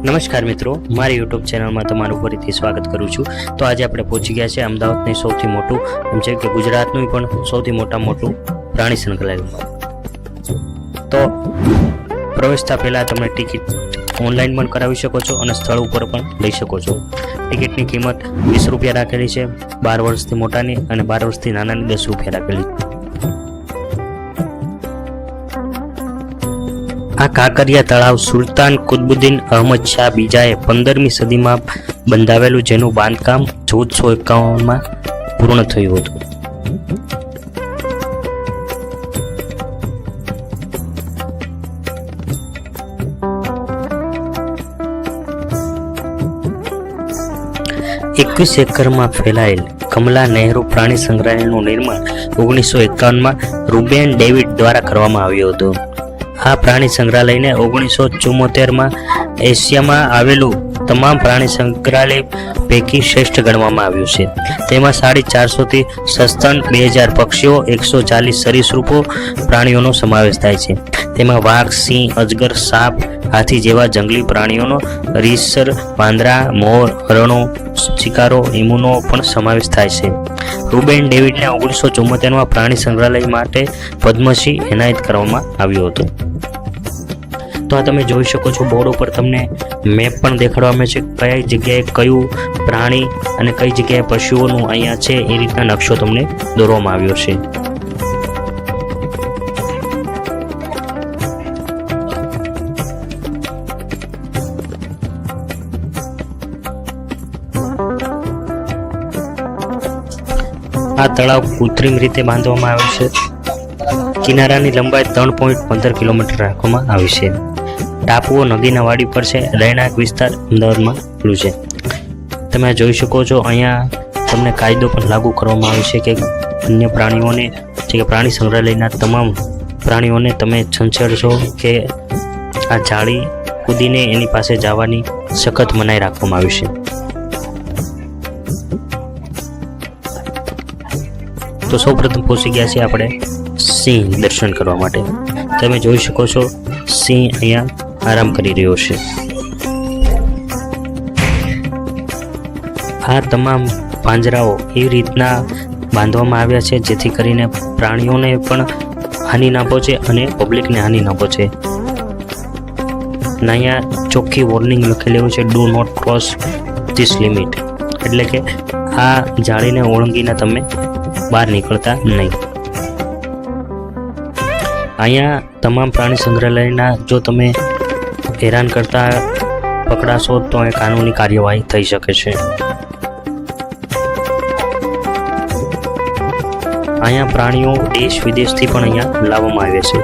નમસ્કાર મિત્રો, મારી યુટ્યુબ ચેનલમાં તમારું ફરીથી સ્વાગત કરું છું। તો આજે આપણે પહોંચી ગયા છે અમદાવાદની સૌથી મોટું એમ છે કે ગુજરાતનું પણ સૌથી મોટું પ્રાણી સંગ્રહાલય। તો પ્રવેશતા પહેલાં તમે ટિકિટ ઓનલાઈન પણ કરાવી શકો છો અને સ્થળ ઉપર પણ લઈ શકો છો। ટિકિટની કિંમત 20 રૂપિયા રાખેલી છે, 12 વર્ષથી મોટાની અને 12 વર્ષથી નાનાની 10 રૂપિયા રાખેલી છે। આ કાંકરિયા તળાવ સુલતાન કુતુબુદ્દીન અહમદ શાહ બીજાએ 15મી સદીમાં બંધાવેલું, જેનું બાંધકામ 1451માં પૂર્ણ થયું હતું। એકવીસ એકરમાં ફેલાયેલ કમલા નહેરુ પ્રાણી સંગ્રહાલયનું નિર્માણ 1951માં રૂબેન ડેવિડ દ્વારા કરવામાં આવ્યું હતું। આ પ્રાણી સંગ્રહાલયને 1974માં એશિયામાં આવેલું તમામ પ્રાણી સંગ્રહાલય પૈકી શ્રેષ્ઠ ગણવામાં આવ્યું છે। તેમાં 450થી સસ્તન, 2000 પક્ષીઓ, 140 સરીસૃપો પ્રાણીઓનો સમાવેશ થાય છે। તેમાં વાઘ, સિંહ, અજગર, સાપ, હાથી જેવા જંગલી પ્રાણીઓનો, રીંછસર, વાંદરા, મોર, હરણો, ચિકારો, ઈમુનો પણ સમાવેશ થાય છે। રૂબેન ડેવિડને 1974માં પ્રાણી સંગ્રહાલય માટે પદ્મશ્રી એનાયત કરવામાં આવ્યો હતો। તો આ તમે જોઈ શકો છો, બોર્ડ ઉપર તમને મેપ પણ દેખાડવામાં છે, કઈ જગ્યાએ કયું પ્રાણી અને કઈ જગ્યાએ પશુઓનું અહીંયા છે એ રીતના નકશો તમને દોરવામાં આવ્યો છે। આ તળાવ કૃત્રિમ રીતે બાંધવામાં આવ્યું છે। કિનારાની લંબાઈ 3.15 કિલોમીટર રાખવામાં આવી છે। ટાપુઓ નદીના વાડી પર છે। રહેણાંક વિસ્તાર અમદાવાદમાં આવેલું છે। તમે જોઈ શકો છો, અહીંયા તમને કાયદો પણ લાગુ કરવામાં આવ્યો છે કે અન્ય પ્રાણીઓને, જે કે પ્રાણી સંગ્રહાલયના તમામ પ્રાણીઓને તમે છંછેડશો કે આ જાળી કૂદીને એની પાસે જવાની સખત મનાઈ રાખવામાં આવી છે। તો સૌપ્રથમ પહોંચી ગયા છીએ આપણે સિંહ દર્શન કરવા માટે। તમે જોઈ શકો છો, સિંહ અહીંયા આરામ કરી રહ્યો છે। આ તમામ પાંજરાઓ એવી રીતના બાંધવામાં આવ્યા છે જેથી કરીને પ્રાણીઓને પણ હાનિ ના પહોંચે અને પબ્લિકને હાનિ ન પહોંચે। અને અહીંયા ચોખ્ખી વોર્નિંગ લખેલી હોય છે, do not cross this limit, એટલે કે આ જાળીને ઓળંગીને તમે બહાર નીકળતા નહીં। અહીંયા તમામ પ્રાણી સંગ્રહાલયના જો તમે હેરાન કરતા પકડાશો તો એ કાનૂની કાર્યવાહી થઈ શકે છે। અહીંયા પ્રાણીઓ દેશ વિદેશથી પણ અહીંયા લાવવામાં આવે છે।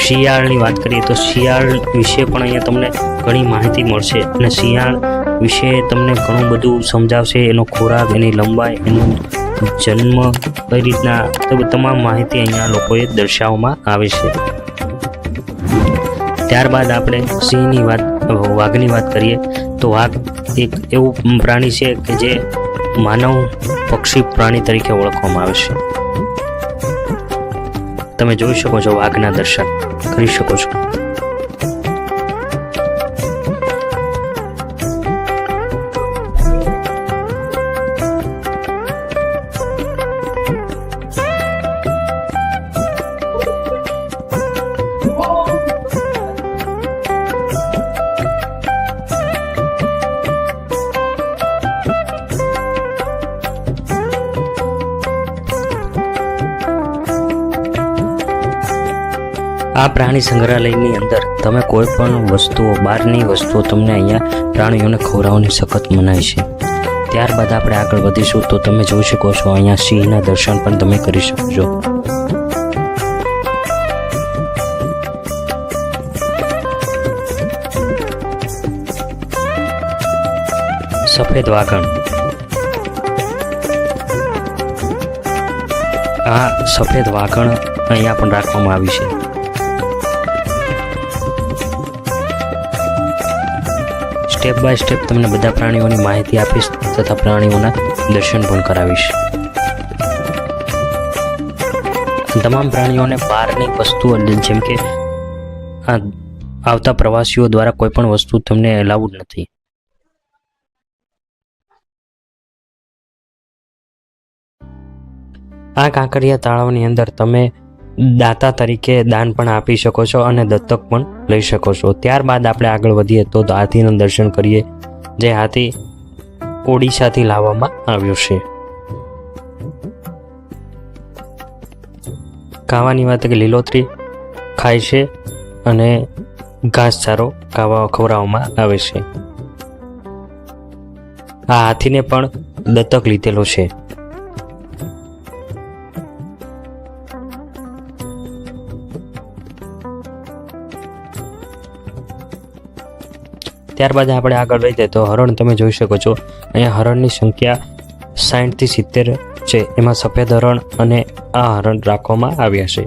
શિયાળની વાત કરીએ તો શિયાળ વિશે પણ અહીંયા તમને ઘણી માહિતી મળશે અને શિયાળ વિશે તમને ઘણું બધું સમજાવશે, એનો ખોરાક, એની લંબાઈ, એનું જન્મ કઈ રીતના, તો તમામ માહિતી અહીંયા લોકોએ દર્શાવવામાં આવે છે। ત્યારબાદ આપણે સિંહની વાત, વાઘની વાત કરીએ તો વાઘ એક એવું પ્રાણી છે કે જે માનવ પક્ષી પ્રાણી તરીકે ઓળખવામાં આવે છે। તમે જોઈ શકો છો, વાઘના દર્શન કરી શકો છો। આ પ્રાણી સંગ્રહાલયની અંદર તમે કોઈ પણ વસ્તુઓ, બહારની વસ્તુઓ તમને અહીંયા પ્રાણીઓને ખવડાવવાની સખત મનાઈ છે। ત્યારબાદ આપણે આગળ વધીશું તો તમે જોઈ શકો છો, અહીંયા સિંહના દર્શન પણ તમે કરી શકો છો। સફેદ વાઘણ, આ સફેદ વાઘણ અહીંયા પણ રાખવામાં આવી છે। સ્ટેપ બાય સ્ટેપ તમને બધા પ્રાણીઓની માહિતી આપીશ તથા પ્રાણીઓના દર્શન પણ કરાવીશ। તમામ પ્રાણીઓને બહારની વસ્તુઓ જેમ કે આ આવતા પ્રવાસીઓ દ્વારા કોઈ પણ વસ્તુ તમને એલાઉડ નથી. આ કાંકરિયા તળાવની અંદર તમે દાતા તરીકે દાન પણ આપી શકો છો અને દત્તક પણ લઈ શકો છો. ત્યારબાદ આપણે આગળ વધીએ તો હાથીના દર્શન કરીએ, જે હાથી ઓડિશાથી લાવવામાં આવ્યો છે. ખાવાની વાત કે લીલોતરી ખાય છે અને ઘાસચારો ખવડાવવામાં આવે છે. આ હાથીને પણ દત્તક લીધેલો છે. ત્યારબાદ આપણે આગળ વધીએ તો હરણ તમે જોઈ શકો છો. અહીંયા હરણની સંખ્યા 60 થી 70 છે. એમાં સફેદ હરણ અને આ હરણ રાખવામાં આવ્યા છે.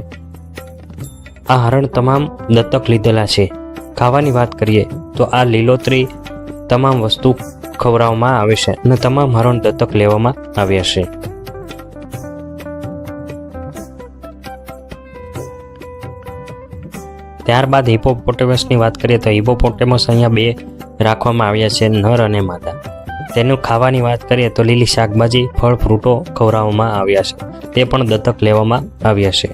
આ હરણ તમામ દત્તક લીધેલા છે. ખાવાની વાત કરીએ તો આ લીલોતરી તમામ વસ્તુ ખવડાવવામાં આવે છે અને તમામ હરણ દત્તક લેવામાં આવ્યા છે. ત્યારબાદ હિપોપોટેમસની વાત કરીએ તો હિપોપોટેમસ અહીંયા 2 રાખવામાં આવ્યા છે, નર અને માદા. તેનું ખાવાની વાત કરીએ તો લીલી શાકભાજી, ફળ, ફ્રૂટો ખવડાવવામાં આવ્યા છે. તે પણ દત્તક લેવામાં આવ્યા છે.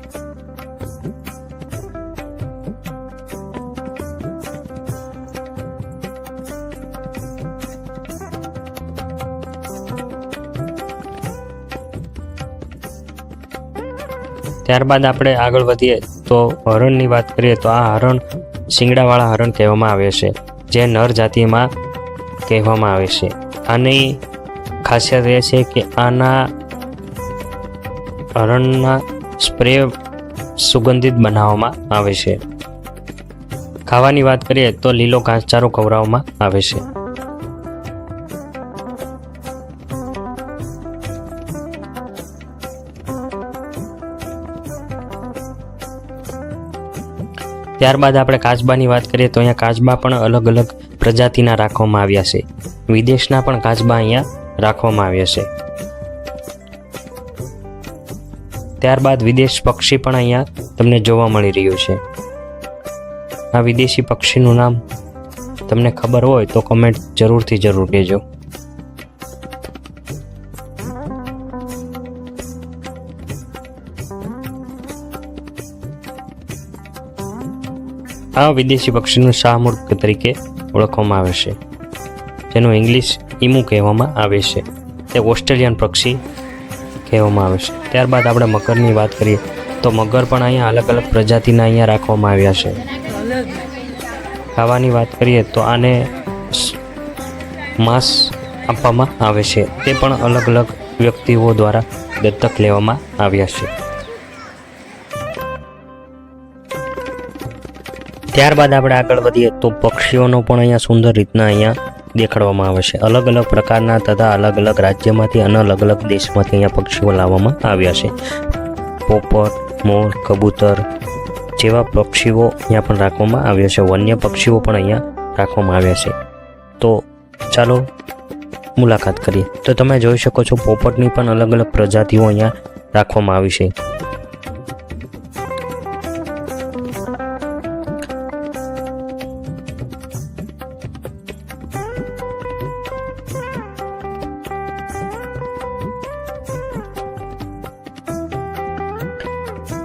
ત્યારબાદ આપણે આગળ વધીએ તો હરણની વાત કરીએ તો આ હરણ શિંગડાવાળા હરણ કહેવામાં આવે છે, જે નર જાતિમાં કહેવામાં આવે છે. આની ખાસિયત એ છે કે આના હરણના સ્પ્રે સુગંધિત બનાવવામાં આવે છે. ખાવાની વાત કરીએ તો લીલો ઘાસચારો ખવડાવવામાં આવે છે. ત્યારબાદ આપણે કાચબાની વાત કરીએ તો અહીંયા કાચબા પણ અલગ અલગ પ્રજાતિના રાખવામાં આવ્યા છે. વિદેશના પણ કાચબા અહીંયા રાખવામાં આવ્યા છે. ત્યારબાદ વિદેશ પક્ષી પણ અહીંયા તમને જોવા મળી રહ્યું છે. આ વિદેશી પક્ષીનું નામ તમને ખબર હોય તો કમેન્ટ જરૂરથી જરૂર કહેજો. આ વિદેશી પક્ષીનું શાહમૃગ તરીકે ઓળખવામાં આવે છે, જેનું ઇંગ્લિશ ઈમુ કહેવામાં આવે છે. તે ઓસ્ટ્રેલિયન પક્ષી કહેવામાં આવે છે. ત્યારબાદ આપણે મગરની વાત કરીએ તો મગર પણ અહીંયા અલગ અલગ પ્રજાતિના અહીંયા રાખવામાં આવ્યા છે. ખાવાની વાત કરીએ તો આને માંસ આપવામાં આવે છે. તે પણ અલગ અલગ વ્યક્તિઓ દ્વારા દત્તક લેવામાં આવ્યા છે. ત્યારબાદ આપણે આગળ વધીએ તો પક્ષીઓનો પણ અહીંયા સુંદર રીતના અહીંયા દેખાડવામાં આવે છે. અલગ અલગ પ્રકારના તથા અલગ અલગ રાજ્યમાંથી અને અલગ અલગ દેશમાંથી અહીંયા પક્ષીઓ લાવવામાં આવ્યા છે. પોપટ, મોર, કબૂતર જેવા પક્ષીઓ અહીંયા પણ રાખવામાં આવ્યા છે. વન્ય પક્ષીઓ પણ અહીંયા રાખવામાં આવ્યા છે. તો ચાલો મુલાકાત કરીએ. તો તમે જોઈ શકો છો પોપટની પણ અલગ અલગ પ્રજાતિઓ અહીંયા રાખવામાં આવી છે.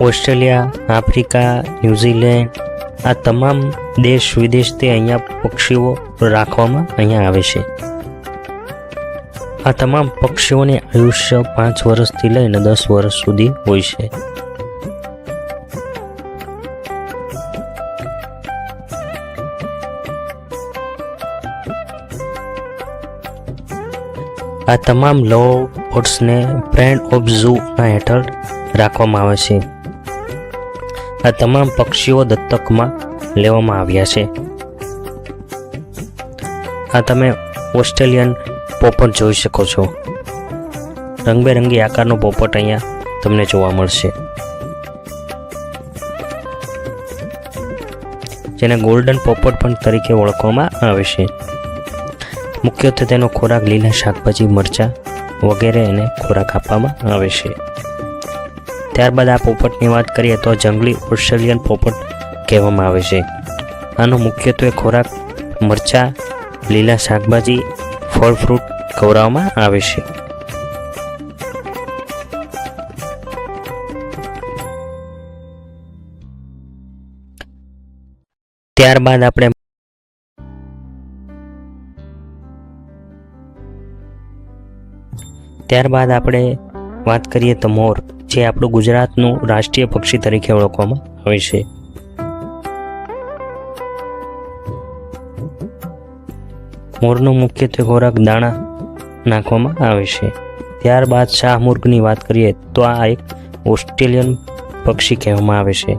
ઓસ્ટ્રેલિયા, આફ્રિકા, ન્યૂઝીલેન્ડ આ તમામ દેશ વિદેશથી અહીંયા પક્ષીઓ રાખવામાં અહીંયા આવે છે. આ તમામ પક્ષીઓની આયુષ્ય 5 વર્ષથી લઈને 10 વર્ષ સુધી હોય છે. આ તમામ લવ બર્ડ્સને ફ્રેન્ડ ઓફ ઝૂના હેઠળ રાખવામાં આવે છે. આ તમામ પક્ષીઓ દત્તકમાં લેવામાં આવ્યા છે. આ તમે ઓસ્ટ્રેલિયન પોપટ જોઈ શકો છો. રંગબેરંગી આકારનો પોપટ અહીંયા તમને જોવા મળશે, જેને ગોલ્ડન પોપટ પણ તરીકે ઓળખવામાં આવે છે. મુખ્યત્વે તેનો ખોરાક લીલા શાકભાજી, મરચાં વગેરે એને ખોરાક આપવામાં આવે છે. ત્યારબાદ આ પોપટની વાત કરીએ તો જંગલી ઓસ્ટ્રેલિયન પોપટ કહેવામાં આવે છે. આનો મુખ્યત્વે ખોરાક મરચાં, લીલા શાકભાજી, ફળ ફ્રૂટ ખવડાવવામાં આવે છે. ત્યારબાદ આપણે વાત કરીએ તો મોર, જે આપણું ગુજરાતનું રાષ્ટ્રીય પક્ષી તરીકે ઓળખવામાં આવે છે. મોરનો મુખ્યત્વે ખોરાક દાણા નાખવામાં આવે છે. ત્યારબાદ શાહમૃગની વાત કરીએ તો આ એક ઓસ્ટ્રેલિયન પક્ષી કહેવામાં આવે છે.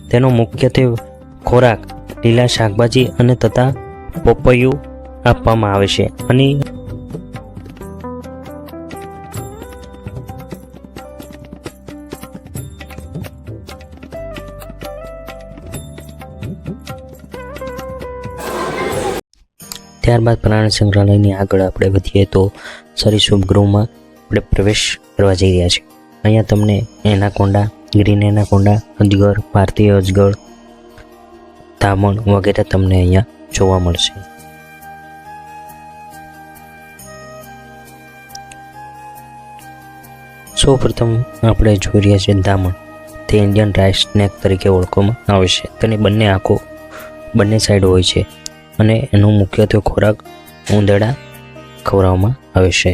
તેનો મુખ્યત્વે ખોરાક લીલા શાકભાજી અને તથા પપૈયું આપવામાં આવે છે. અને ત્યારબાદ પ્રાણી સંગ્રહાલયની આગળ આપણે વધીએ તો સરીસૃપ ગૃહમાં આપણે પ્રવેશ કરવા જઈ રહ્યા છીએ. અહીંયા તમને એનાકોન્ડા, ગ્રીન એનાકોન્ડા, અજગર, ભારતીય અજગર, ધામણ વગેરે તમને અહીંયા જોવા મળશે. સૌપ્રથમ આપણે જોઈ રહ્યા છીએ ધામણ. તે ઇન્ડિયન રાઇટ સ્નેક તરીકે ઓળખવામાં આવે છે. તેની બંને આંખો બંને સાઈડ હોય છે અને એનો મુખ્યત્વે ખોરાક ઉંદેડા ખવડાવવામાં આવે છે.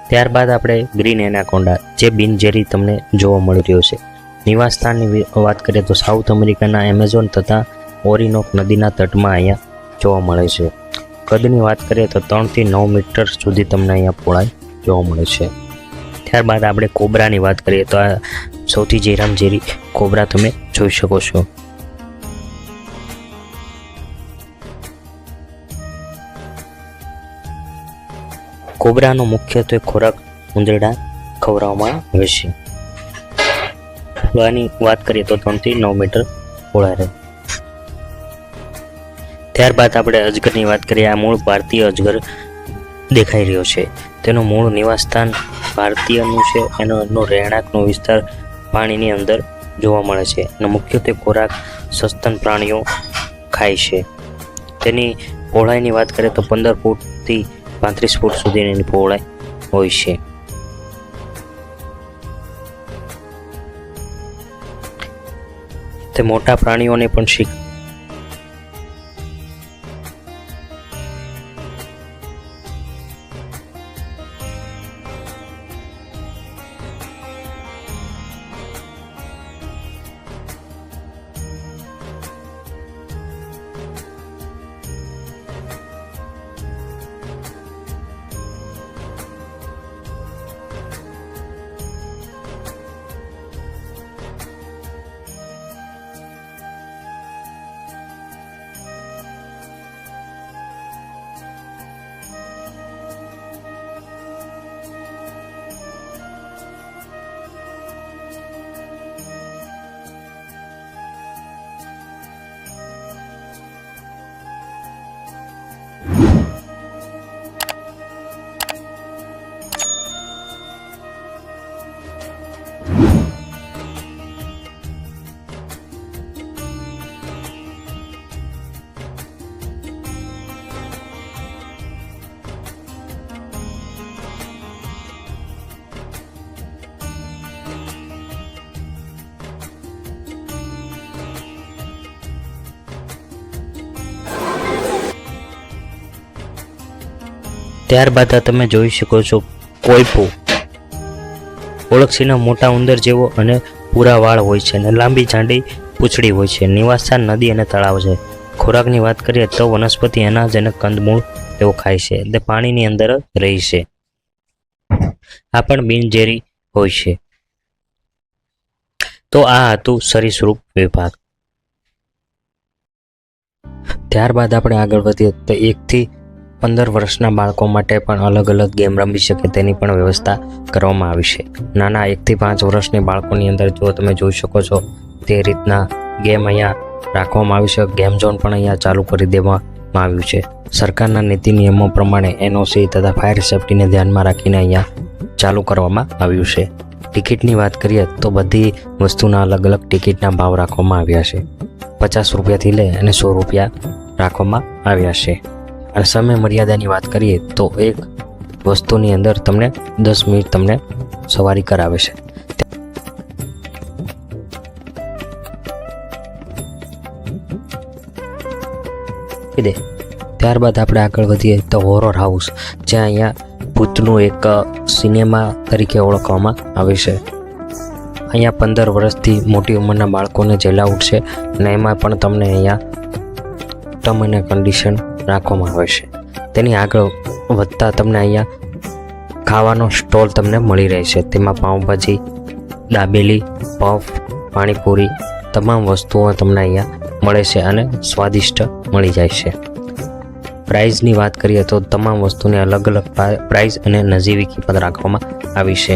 ત્યારબાદ આપણે ગ્રીન એનાકોન્ડા, જે બિનઝેરી તમને જોવા મળી રહ્યો છે. નિવાસસ્થાનની વાત કરીએ તો સાઉથ અમેરિકાના એમેઝોન તથા ઓરિનોક નદીના તટમાં અહીંયા જોવા મળે છે. કદની વાત કરીએ તો 3 થી 9 મીટર સુધી તમને અહીંયા પહોળાઈ જોવા મળે છે. ત્યારબાદ આપણે કોબરાની વાત કરીએ તો આ સૌથી ઝેરી કોબરા તમે જોઈ શકો છો. કોબરાનો મુખ્યત્વે ખોરાક ઉંદરડા ખવડાવવામાં આવે છે. આની વાત કરીએ તો 3 થી 9 મીટર પહોળાઈ રહે. ત્યારબાદ આપણે અજગરની વાત કરીએ. આ મૂળ ભારતીય અજગર દેખાઈ રહ્યો છે. તેનું મૂળ નિવાસસ્થાન ભારતીયનું છે. એનો રહેણાંકનો વિસ્તાર પાણીની અંદર જોવા મળે છે અને મુખ્યત્વે ખોરાક સસ્તન પ્રાણીઓ ખાય છે. તેની પહોળાઈની વાત કરીએ તો 15 ફૂટથી 35 ફૂટ સુધીની પહોળાઈ હોય છે. તે મોટા પ્રાણીઓને પણ શીખ ત્યારબાદ તમે જોઈ શકો છો કોઈપો. ઓળખસીના મોટા ઉંદર જેવો અને પૂરા વાળ હોય છે અને લાંબી જાંડી પૂંછડી હોય છે. નિવાસસ્થાન નદી અને તળાવ છે. ખોરાકની વાત કરીએ તો વનસ્પતિ, અનાજ અને કંદમૂળ તેઓ ખાય છે. તે પાણીની અંદર રહે છે. આ પણ બિનઝેરી હોય છે. તો આ હતું સરીસૃપ વિભાગ. ત્યારબાદ આપણે આગળ વધીએ તો 1 થી 15 વર્ષના બાળકો માટે પણ અલગ અલગ ગેમ રમી શકે તેની પણ વ્યવસ્થા કરવામાં આવી છે. નાના 1 થી 5 વર્ષની બાળકોની અંદર જો તમે જોઈ શકો છો તે રીતના ગેમ અહીંયા રાખવામાં આવી છે. ગેમ ઝોન પણ અહીંયા ચાલુ કરી દેવામાં આવ્યું છે. સરકારના નીતિ નિયમો પ્રમાણે એનઓસી તથા ફાયર સેફટીને ધ્યાનમાં રાખીને અહીંયા ચાલુ કરવામાં આવ્યું છે. ટિકિટની વાત કરીએ તો બધી વસ્તુના અલગ અલગ ટિકિટના ભાવ રાખવામાં આવ્યા છે. 50 રૂપિયાથી લઈ અને 100 રૂપિયા રાખવામાં આવ્યા છે. અને સમય મર્યાદાની વાત કરીએ તો એક વસ્તુની અંદર તમને 10 મિનિટ તમને સવારી કરાવે છે. ત્યારબાદ આપણે આગળ વધીએ તો હોરર હાઉસ, જ્યાં અહીંયા ભૂતનું એક સિનેમા તરીકે ઓળખવામાં આવે છે. અહીંયા 15 વર્ષથી મોટી ઉંમરના બાળકોને જેલાઉટ છે અને એમાં પણ તમને અહીંયા ટર્મ અને કન્ડિશન રાખવામાં આવે છે. તેની આગળ વધતા તમને અહીંયા ખાવાનો સ્ટોલ તમને મળી રહે છે. તેમાં પાઉંભાજી, દાબેલી, પફ, પાણીપુરી તમામ વસ્તુઓ તમને અહીંયા મળે છે અને સ્વાદિષ્ટ મળી જાય છે. પ્રાઇઝની વાત કરીએ તો તમામ વસ્તુને અલગ અલગ પ્રાઇઝ અને નજીવી કિંમત રાખવામાં આવી છે.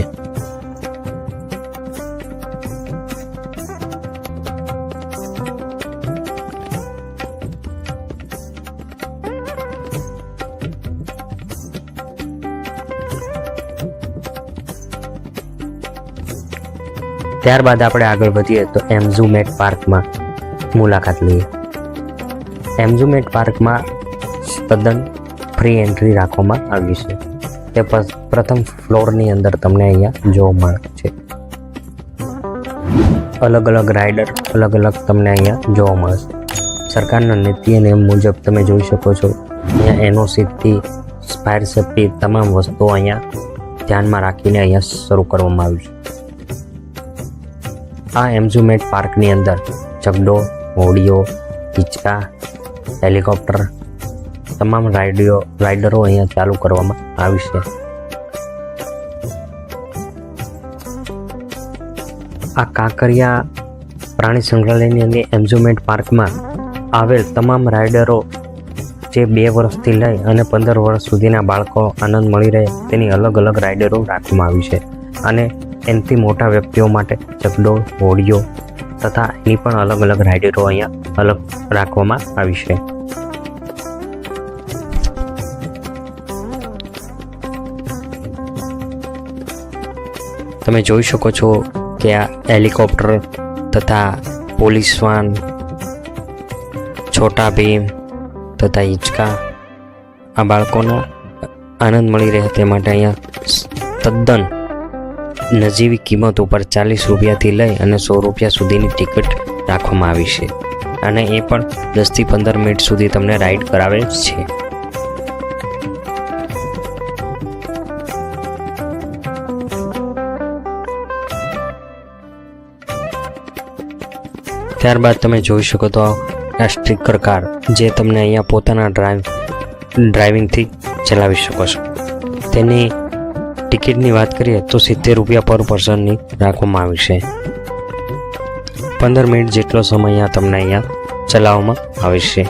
ત્યારબાદ આપણે આગળ વધીએ તો એમ્યુઝમેન્ટ પાર્કમાં મુલાકાત લઈએ. એમ્યુઝમેન્ટ પાર્કમાં તદ્દન ફ્રી એન્ટ્રી રાખવામાં આવી છે. તે પ્રથમ ફ્લોરની અંદર તમને અહીંયા જોવા મળે છે. અલગ અલગ રાઇડર અલગ અલગ તમને અહીંયા જોવા મળે છે. સરકારના નીતિ નિયમ મુજબ તમે જોઈ શકો છો અહીંયા એનઓસીથી ફાયર સેફટી તમામ વસ્તુઓ અહીંયા ધ્યાનમાં રાખીને અહીંયા શરૂ કરવામાં આવ્યું છે. આ એમ્યુઝમેન્ટ પાર્કની અંદર ચકડોળ, હોડીઓ, હિંચકા, હેલિકોપ્ટર તમામ રાઇડરો અહીંયા ચાલુ કરવામાં આવી છે. આ કાંકરિયા પ્રાણી સંગ્રહાલયની અંદર એમ્યુઝમેન્ટ પાર્કમાં આવેલ તમામ રાઇડરો જે 2 વર્ષથી લઈ અને 15 વર્ષ સુધીના બાળકો આનંદ મળી રહે તેની અલગ અલગ રાઇડરો રાખવામાં આવી છે. અને એનાથી મોટા વ્યક્તિઓ માટે ચકડોળ, હોડીઓ તથા એની પણ અલગ અલગ રાઇડરો અહીંયા અલગ રાખવામાં આવી છે. તમે જોઈ શકો છો કે આ હેલિકોપ્ટર તથા પોલીસ વાન, છોટા ભીમ તથા હિંચકા આ બાળકોનો આનંદ મળી રહે તે માટે અહીંયા તદ્દન નજીવી કિંમત ઉપર 40 રૂપિયાથી લઈ અને 100 રૂપિયા સુધીની ટિકિટ રાખવામાં આવી છે. અને એ પણ 10 થી 15 મિનિટ સુધી તમને રાઈડ કરાવે છે. ત્યારબાદ તમે જોઈ શકો તો આ સ્ટીકર કાર જે તમને અહીંયા પોતાના ડ્રાઇવિંગથી ચલાવી શકો છો. તેની ટિકિટની વાત કરીએ તો 70 રૂપિયા પર પર્સનની રાખવામાં આવી છે. 15 મિનિટ જેટલો સમય અહીંયા તમને અહીંયા ચલાવવામાં આવે છે.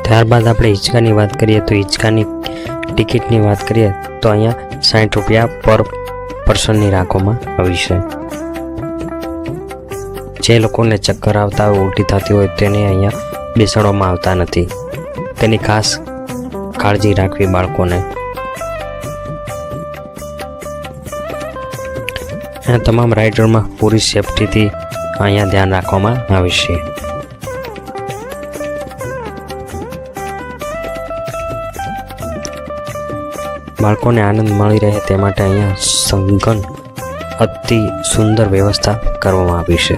ત્યારબાદ આપણે હિંચકાની વાત કરીએ તો હિંચકાની ટિકિટની વાત કરીએ તો અહીંયા 60 રૂપિયા પર પર્સનની રાખવામાં આવી છે. જે લોકોને ચક્કર આવતા હોય, ઉલટી થતી હોય તેને અહીંયા બેસાડવામાં આવતા નથી. તેની ખાસ કાળજી રાખવી બાળકોને. આ તમામ રાઇડરમાં પૂરી સેફટીથી અહીંયા ધ્યાન રાખવામાં આવે છે. બાળકોને આનંદ મળી રહે તે માટે અહીંયા સઘન અતિ સુંદર વ્યવસ્થા કરવામાં આવી છે.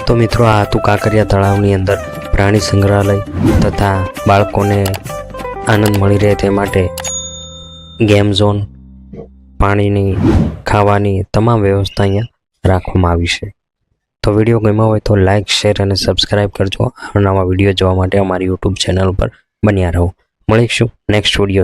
તો મિત્રો, આ હતું કાંકરિયા તળાવની અંદર પ્રાણી સંગ્રહાલય તથા બાળકોને આનંદ મળી રહે તે માટે ગેમ ઝોન, પાણીની, ખાવાની તમામ વ્યવસ્થા અહીંયા રાખવામાં આવી છે. તો વિડીયો ગમ્યો હોય તો લાઇક, શેર અને સબસ્ક્રાઈબ કરજો. નવા વિડીયો જોવા માટે અમારી યુટ્યુબ ચેનલ પર બન્યા રહો. મળીશું નેક્સ્ટ વિડીયો.